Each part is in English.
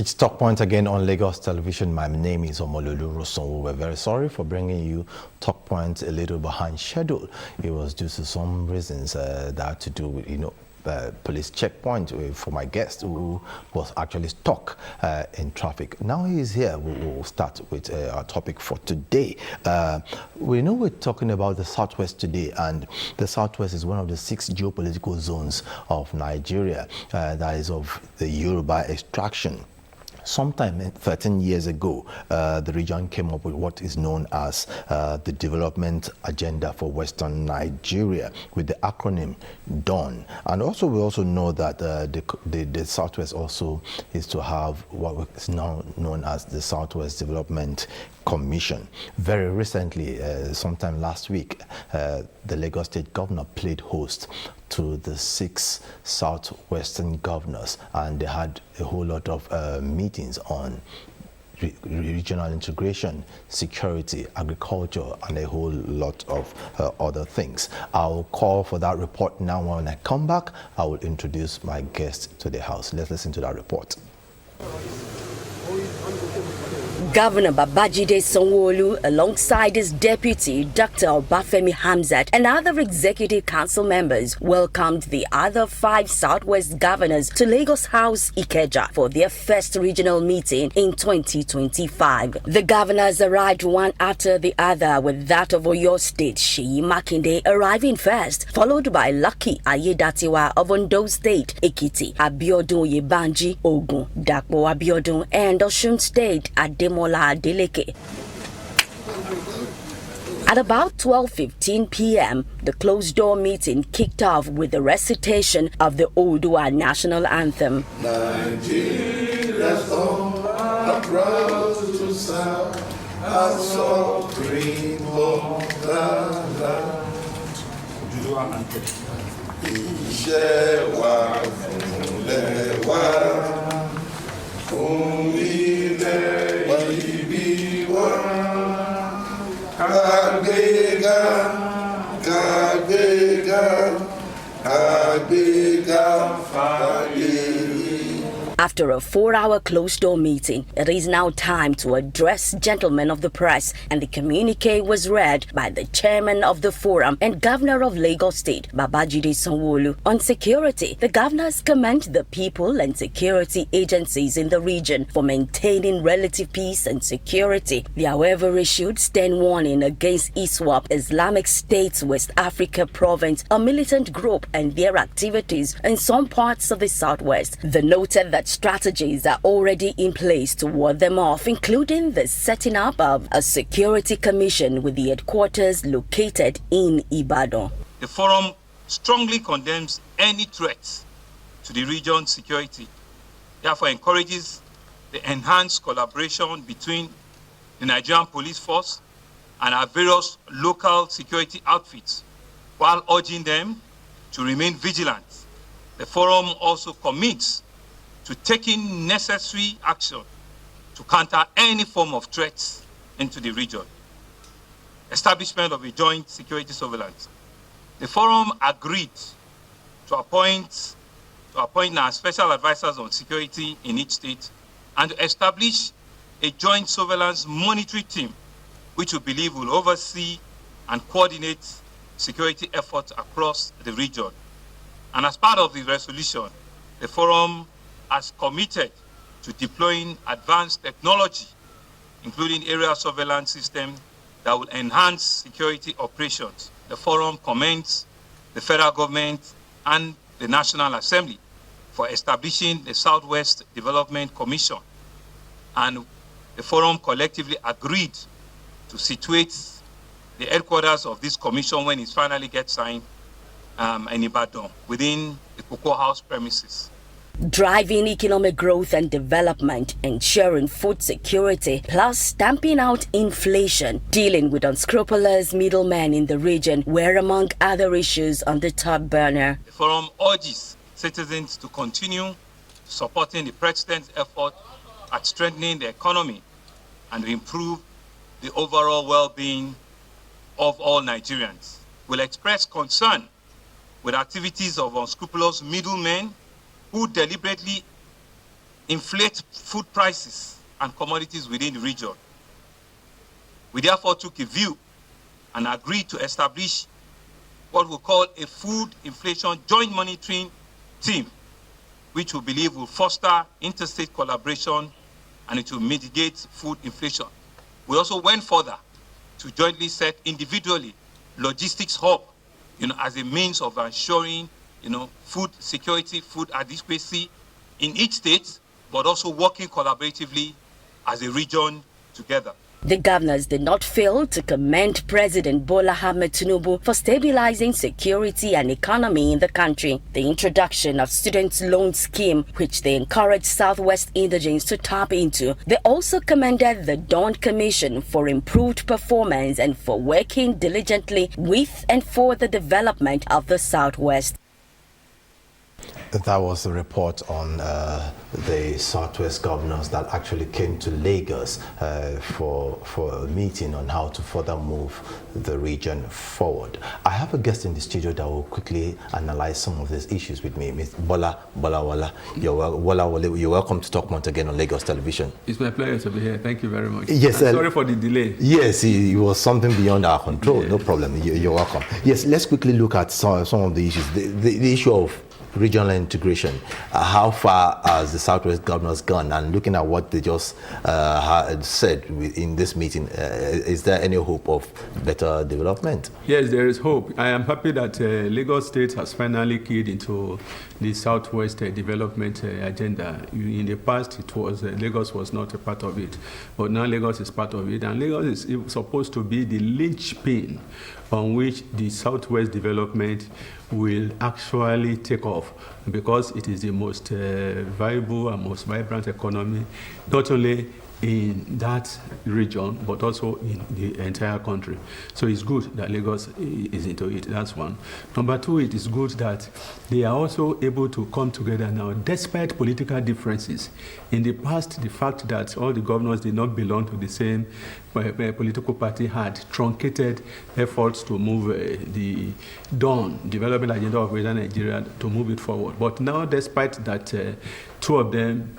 It's Talk Point again on Lagos Television. My name is Omololu Roson. We're very sorry for bringing you Talk Point a little behind schedule. It was due to some reasons that had to do with, police checkpoint for my guest who was actually stuck in traffic. Now he's here. We'll start with our topic for today. We know we're talking about the Southwest today, and the Southwest is one of the 6 geopolitical zones of Nigeria that is of the Yoruba extraction. Sometime 13 years ago, the region came up with what is known as the Development Agenda for Western Nigeria, with the acronym DAWN. And also, we also know that the Southwest also is to have what is now known as the Southwest Development Commission. Very recently, sometime last week, the Lagos State Governor played host to the 6 Southwestern governors, and they had a whole lot of meetings on regional integration, security, agriculture, and a whole lot of other things. I'll call for that report now. When I come back, I will introduce my guest to the house. Let's listen to that report. Governor Babajide Sanwo-Olu, alongside his deputy, Dr. Obafemi Hamzat, and other executive council members, welcomed the other 5 Southwest governors to Lagos House, Ikeja, for their first regional meeting in 2025. The governors arrived one after the other, with that of Oyo State, Seyi Makinde, arriving first, followed by Lucky Ayedatiwa of Ondo State, Ekiti, Abiodun Yebanji, Ogun, Dapo Abiodun, and Osun State, Ademola Adeleke. At about 12:15 p.m., the closed-door meeting kicked off with the recitation of the Oodua national anthem. Nigeria's all are proud to serve as supreme motherland. Iṣẹ́ wa fúnlẹ̀ wa, fún ilẹ̀ ìbí wa. Àgbéga, àgbéga, àgbéga fàyè. After a 4-hour closed-door meeting, it is now time to address gentlemen of the press, and the communique was read by the chairman of the forum and governor of Lagos State, Babajide Sanwo-Olu. On security, the governors commend the people and security agencies in the region for maintaining relative peace and security. They, however, issued stern warning against ISWAP, Islamic State's West Africa province, a militant group, and their activities in some parts of the Southwest. They noted that strategies are already in place to ward them off, including the setting up of a security commission with the headquarters located in Ibadan. The forum strongly condemns any threats to the region's security, therefore encourages the enhanced collaboration between the Nigerian police force and our various local security outfits, while urging them to remain vigilant. The forum also commits to taking necessary action to counter any form of threats into the region. Establishment of a joint security surveillance. The forum agreed to appoint our special advisors on security in each state and to establish a joint surveillance monitoring team which we believe will oversee and coordinate security efforts across the region. And as part of the resolution, the forum has committed to deploying advanced technology, including area surveillance systems that will enhance security operations. The forum commends the federal government and the National Assembly for establishing the Southwest Development Commission. And the forum collectively agreed to situate the headquarters of this commission, when it finally gets signed, in Ibadan, within the Cocoa House premises. Driving economic growth and development, ensuring food security, plus stamping out inflation, dealing with unscrupulous middlemen in the region were among other issues on the top burner. The forum urges citizens to continue supporting the President's effort at strengthening the economy and improve the overall well-being of all Nigerians. We'll express concern with activities of unscrupulous middlemen who deliberately inflate food prices and commodities within the region. We therefore took a view and agreed to establish what we call a food inflation joint monitoring team, which we believe will foster interstate collaboration and it will mitigate food inflation. We also went further to jointly set individually logistics hub, as a means of ensuring, food security, food adequacy in each state, but also working collaboratively as a region together. The governors did not fail to commend President Bola Ahmed Tinubu for stabilizing security and economy in the country. The introduction of student loan scheme, which they encouraged Southwest indigenes to tap into. They also commended the Dawn Commission for improved performance and for working diligently with and for the development of the Southwest. That was a report on the Southwest governors that actually came to Lagos for a meeting on how to further move the region forward. I have a guest in the studio that will quickly analyze some of these issues with me. Ms. Bola Wala. You're welcome to Talk Point again on Lagos Television. It's my pleasure to be here. Thank you very much. Yes, sorry for the delay. Yes, it was something beyond our control. Yeah. No problem. You're welcome. Yes, let's quickly look at some of the issues. The issue of regional integration. How far has the Southwest governors gone? And looking at what they just had said in this meeting, is there any hope of better development? Yes, there is hope. I am happy that Lagos State has finally keyed into the Southwest development agenda. In the past, it was Lagos was not a part of it, but now Lagos is part of it, and Lagos is supposed to be the linchpin on which the Southwest development will actually take off, because it is the most viable and most vibrant economy, not only in that region, but also in the entire country. So it's good that Lagos is into it, that's one. Number two, it is good that they are also able to come together now, despite political differences. In the past, the fact that all the governors did not belong to the same political party had truncated efforts to move the Dawn Development Agenda of Greater Nigeria to move it forward. But now, despite that, two of them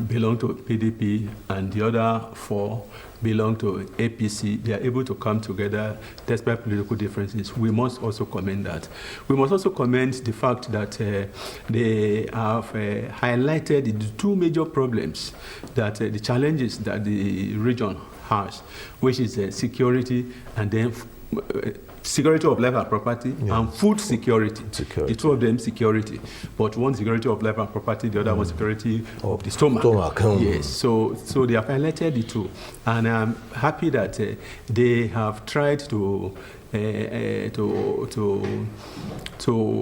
belong to PDP and the other four belong to APC, they are able to come together despite political differences. We must also commend that. We must also commend the fact that they have highlighted the two major problems, that the challenges that the region has, which is security and then security of life and property, and food security. The two of them security, but one security of life and property, the other one security of the stomach. Yes, so they have highlighted the two, and I'm happy that they have tried to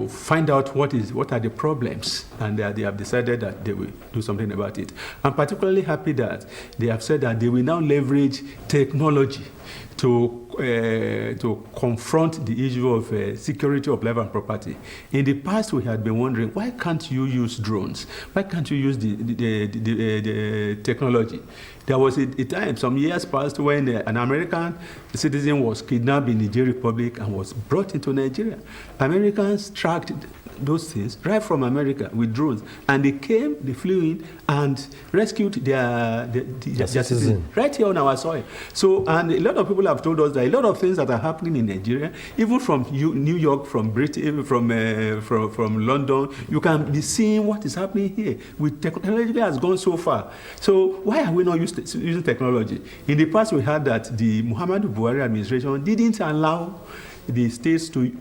find out what are the problems, and they have decided that they will do something about it. I'm particularly happy that they have said that they will now leverage technology to confront the issue of security of life and property. In the past, we had been wondering, why can't you use drones? Why can't you use the technology? There was a time, some years past, when an American citizen was kidnapped in the Niger Republic and was brought into Nigeria. Americans tracked those things right from America with drones, and they flew in and rescued their citizen right here on our soil. So, and a lot of people have told us that a lot of things that are happening in Nigeria, even from New York, from Britain, from London, you can be seeing what is happening here. With technology has gone so far. So why are we not using technology? In the past, we heard that the Muhammadu Buhari administration didn't allow the states to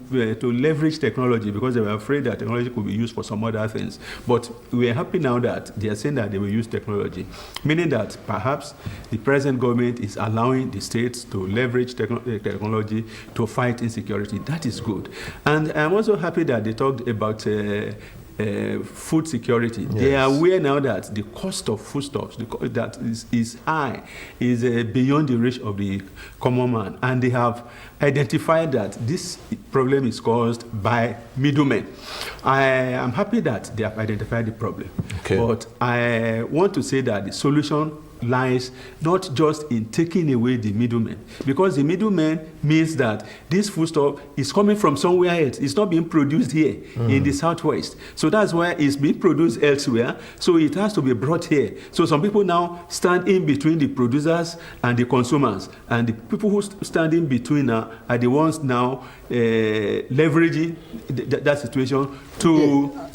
leverage technology because they were afraid that technology could be used for some other things. But we are happy now that they are saying that they will use technology, meaning that perhaps the present government is allowing the states to leverage technology to fight insecurity. That is good. And I'm also happy that they talked about food security. Yes. They are aware now that the cost of foodstuffs that is high, is beyond the reach of the common man, and they have identified that this problem is caused by middlemen. I am happy that they have identified the problem, but I want to say that the solution lies not just in taking away the middlemen, because the middlemen means that this foodstuff is coming from somewhere else. It's not being produced here in the southwest. So that's why it's being produced elsewhere. So it has to be brought here. So some people now stand in between the producers and the consumers, and the people who stand in between are the ones now leveraging that situation to.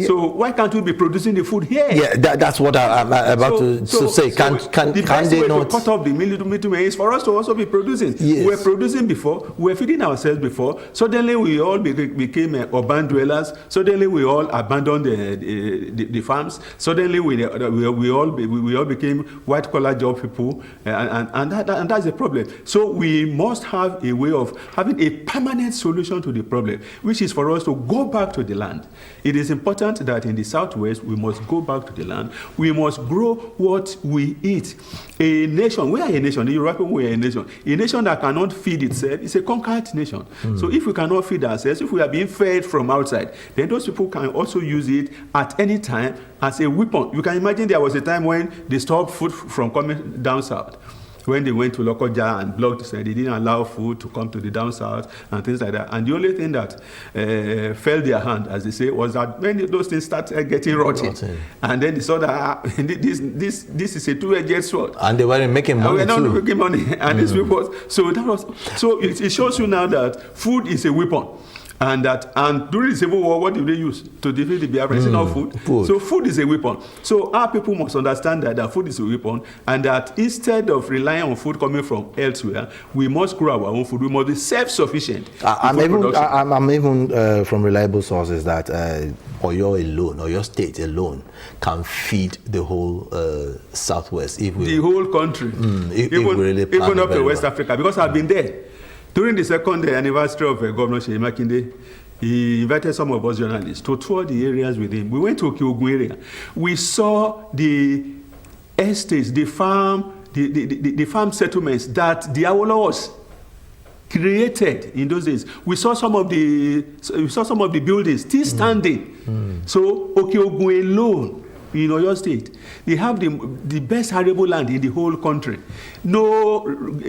So why can't we be producing the food here? Yeah, that's what I'm about to say. Can the best they way not to cut off the middleman is for us to also be producing? Yes. We were producing before, we were feeding ourselves before. Suddenly we all became urban dwellers. Suddenly we all abandoned the farms. Suddenly we all became white collar job people, and that's the problem. So we must have a way of having a permanent solution to the problem, which is for us to go back to the land. It is important that in the southwest we must go back to the land. We must grow what we eat. A nation, we are a nation. The European, we are a nation. A nation that cannot feed itself is a conquered nation. So if we cannot feed ourselves, if we are being fed from outside, then those people can also use it at any time as a weapon. You can imagine there was a time when they stopped food from coming down south. When they went to Lokoja and blocked, they didn't allow food to come to the down south and things like that. And the only thing that fell their hand, as they say, was that when those things started getting rotten, and then they saw that this is a two-edged sword. And they weren't making money we're not too. making money. And these people, so it shows you now that food is a weapon. And during the Civil War, what did they use to defeat the Biafra? Is it not food? So food is a weapon. So our people must understand that food is a weapon, and that instead of relying on food coming from elsewhere, we must grow our own food. We must be self-sufficient. I'm even from reliable sources that Oyo alone, or your state alone, can feed the whole southwest. The whole country, even up to West Africa, because I've been there. During the second anniversary of Governor Seyi Makinde, he invited some of us journalists to tour the areas with him. We went to Okiogun area. We saw the estates, the farm settlements that the Awolowo's created in those days. We saw some of the buildings still standing. So Okiogun alone, in Oyo State, they have the best arable land in the whole country. No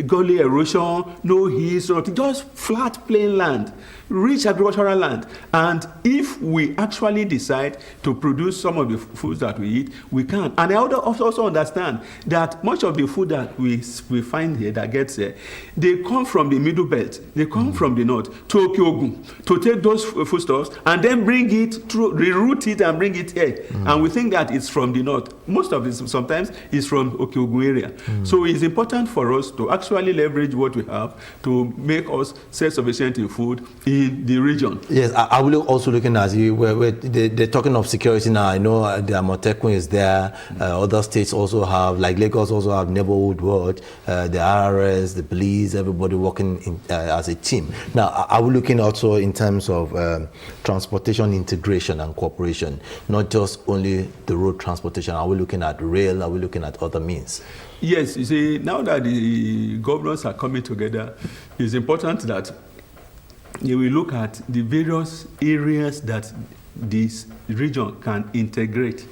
gully erosion, no hills, nothing, just flat plain land, rich agricultural land. And if we actually decide to produce some of the foods that we eat, we can. And I also understand that much of the food that we find here that gets here, they come from the middle belt, they come from the north to Okiogun to take those foodstuffs and then bring it, reroute it and bring it here. And we think that it's from the north. Most of it sometimes is from Okiogun area. So it's important for us to actually leverage what we have to make us self-sufficient in food in the region. Yes, I will also looking at you. They're talking of security now. I know the Amotekun is there. Other states also have, like Lagos, also have neighborhood watch. The RRS, the police, everybody working as a team. Now, I will looking also in terms of transportation integration and cooperation, not just only the road transportation. Are we looking at rail? Are we looking at other means? Yes, you see, now that the governors are coming together, it's important that you will look at the various areas that this region can integrate.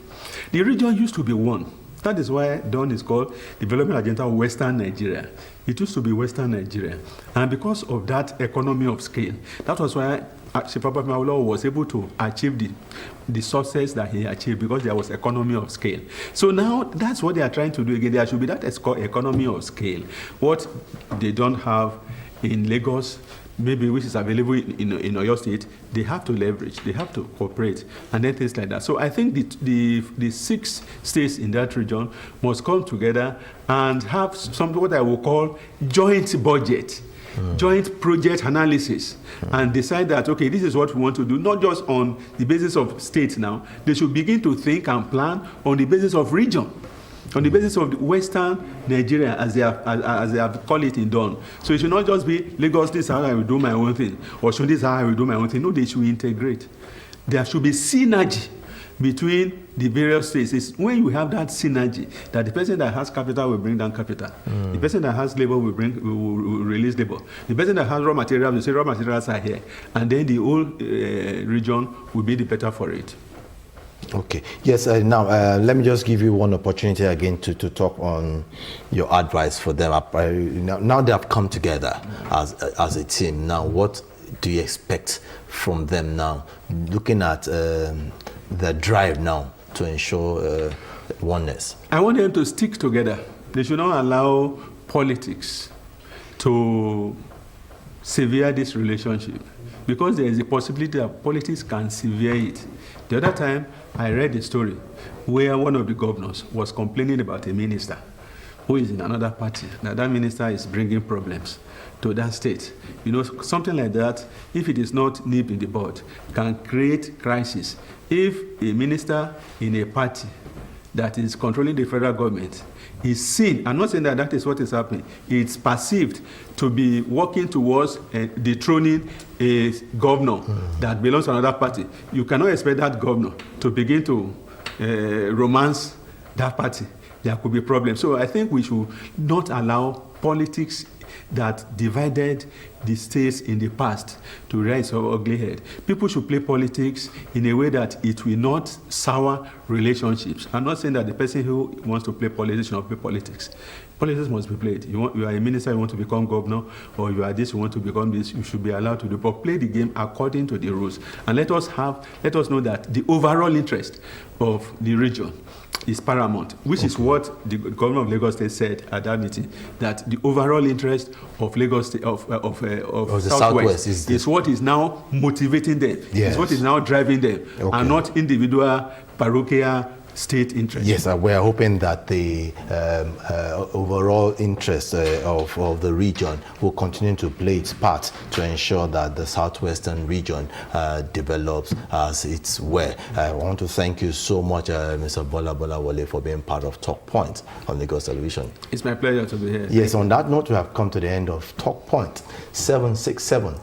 The region used to be one. That is why DON is called Developmental Agenda Western Nigeria. It used to be Western Nigeria. And because of that economy of scale, that was why Papa Mawolo was able to achieve the success that he achieved, because there was economy of scale. So now that's what they are trying to do again. There should be that economy of scale. What they don't have in Lagos, maybe which is available in Oyo State, they have to leverage, they have to cooperate, and then things like that. So I think the 6 states in that region must come together and have what I will call joint budget. Joint project analysis, and decide that, okay, this is what we want to do, not just on the basis of states now. They should begin to think and plan on the basis of region, on the basis of the Western Nigeria, as they have called it in Dawn. So it should not just be Lagos, this is how I will do my own thing, or should this is how I will do my own thing. No, they should integrate. There should be synergy between the various states. It's when you have that synergy that the person that has capital will bring down capital. The person that has labor will release labor. The person that has raw materials will say raw materials are here. And then the whole region will be the better for it. Okay. Yes. Now, let me just give you one opportunity again to talk on your advice for them. Now they have come together as a team. Now, what do you expect from them now? Looking at the drive now to ensure oneness. I want them to stick together. They should not allow politics to sever this relationship, because there is a possibility that politics can sever it. The other time, I read a story where one of the governors was complaining about a minister who is in another party. Now that minister is bringing problems to that state. You know, something like that, if it is not nipped in the bud, can create crisis. If a minister in a party that is controlling the federal government is seen, I'm not saying that that is what is happening, it's perceived to be working towards dethroning a governor that belongs to another party, you cannot expect that governor to begin to romance that party. There could be problems. So I think we should not allow politics that divided the states in the past to raise its ugly head. People should play politics in a way that it will not sour relationships. I'm not saying that the person who wants to play politics should not play politics. Politics must be played. You are a minister, you want to become governor, or you are this, you want to become this, you should be allowed to do. But play the game according to the rules. And let us know that the overall interest of the region is paramount, which is what the governor of Lagos State said at that meeting, that the overall interest of Lagos State, of the Southwest is what is now motivating them, is what is now driving them, and not individual parochial state interest. Yes, we are hoping that the overall interest of the region will continue to play its part to ensure that the southwestern region develops as its way. I want to thank you so much, Mr. Bola Wale, for being part of Talk Point on Lagos Television. It's my pleasure to be here. Yes, on that note, we have come to the end of Talk Point. 767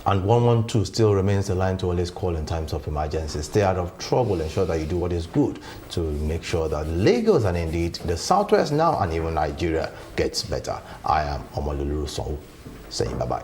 and 112 still remains the line to always call in times of emergency. Stay out of trouble, ensure that you do what is good to make sure that Lagos and indeed the Southwest now and even Nigeria gets better. I am Omololu Sonwu saying bye-bye.